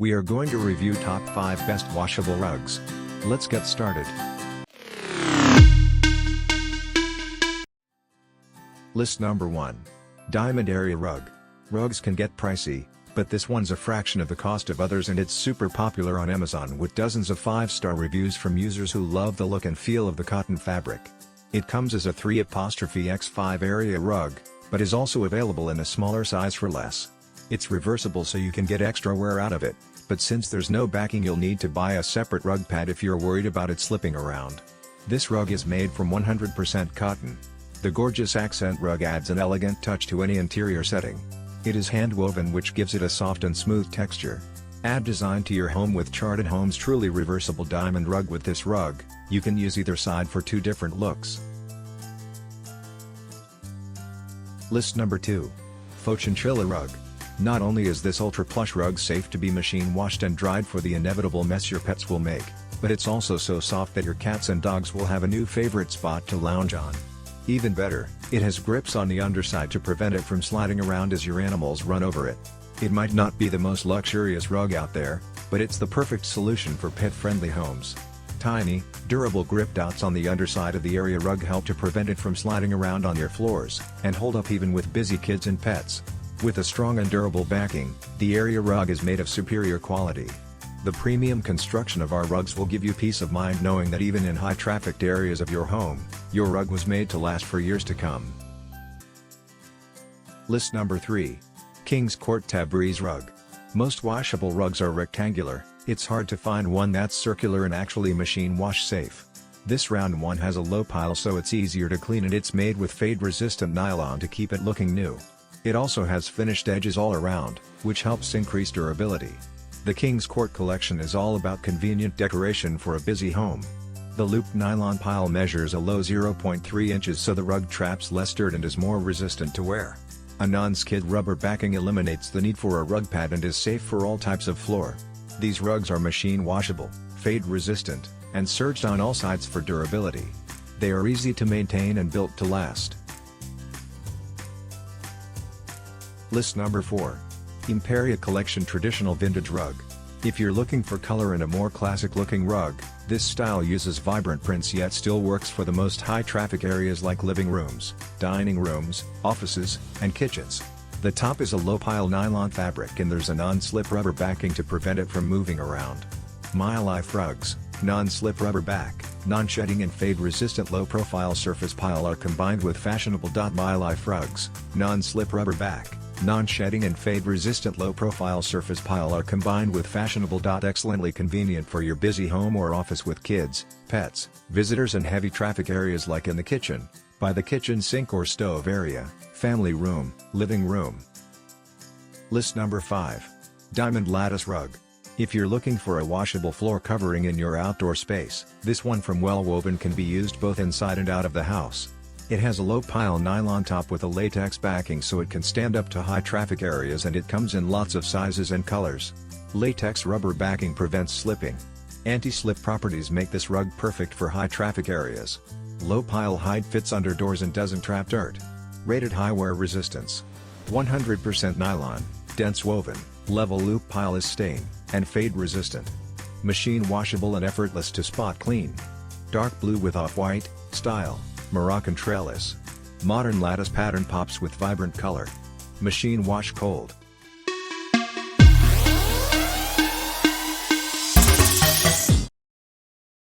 We are going to review top 5 best washable rugs. Let's get started. List number 1. Diamond Area Rug. Rugs can get pricey, but this one's a fraction of the cost of others and it's super popular on Amazon with dozens of 5-star reviews from users who love the look and feel of the cotton fabric. It comes as a 3x5 area rug, but is also available in a smaller size for less. It's reversible so you can get extra wear out of it, but since there's no backing you'll need to buy a separate rug pad if you're worried about it slipping around. This rug is made from 100% cotton. The gorgeous accent rug adds an elegant touch to any interior setting. It is hand-woven which gives it a soft and smooth texture. Add design to your home with Charted Home's truly reversible diamond rug. With this rug, you can use either side for 2 different looks. List number 2. FAUX-CHINCHILLA Rug. Not only is this ultra-plush rug safe to be machine washed and dried for the inevitable mess your pets will make, but it's also so soft that your cats and dogs will have a new favorite spot to lounge on. Even better, it has grips on the underside to prevent it from sliding around as your animals run over it. It might not be the most luxurious rug out there, but it's the perfect solution for pet-friendly homes. Tiny, durable grip dots on the underside of the area rug help to prevent it from sliding around on your floors, and hold up even with busy kids and pets. With a strong and durable backing, the area rug is made of superior quality. The premium construction of our rugs will give you peace of mind knowing that even in high-trafficked areas of your home, your rug was made to last for years to come. List number 3. King's Court TABRIZ Rug. Most washable rugs are rectangular. It's hard to find one that's circular and actually machine wash safe. This round one has a low pile so it's easier to clean and it's made with fade-resistant nylon to keep it looking new. It also has finished edges all around, which helps increase durability. The King's Court collection is all about convenient decoration for a busy home. The looped nylon pile measures a low 0.3 inches so the rug traps less dirt and is more resistant to wear. A non-skid rubber backing eliminates the need for a rug pad and is safe for all types of floor. These rugs are machine washable, fade resistant, and serged on all sides for durability. They are easy to maintain and built to last. List number 4. IMPERIA Collection Traditional Vintage Rug. If you're looking for color in a more classic-looking rug, this style uses vibrant prints yet still works for the most high-traffic areas like living rooms, dining rooms, offices, and kitchens. The top is a low-pile nylon fabric and there's a non-slip rubber backing to prevent it from moving around. MyLife Rugs, non-slip rubber back, non-shedding and fade-resistant low-profile surface pile are combined with fashionable. MyLife Rugs, non-slip rubber back, non-shedding and fade-resistant low-profile surface pile are combined with fashionable. Excellently convenient for your busy home or office with kids, pets, visitors and heavy traffic areas like in the kitchen, by the kitchen sink or stove area, family room, living room. List number 5. Diamond Lattice Rug. If you're looking for a washable floor covering in your outdoor space, this one from Wellwoven can be used both inside and out of the house. It has a low-pile nylon top with a latex backing so it can stand up to high-traffic areas and it comes in lots of sizes and colors. Latex rubber backing prevents slipping. Anti-slip properties make this rug perfect for high-traffic areas. Low-pile height fits under doors and doesn't trap dirt. Rated high wear resistance. 100% nylon, dense woven, level loop pile is stain, and fade resistant. Machine washable and effortless to spot clean. Dark blue with off-white style. Moroccan trellis. Modern lattice pattern pops with vibrant color. Machine wash cold.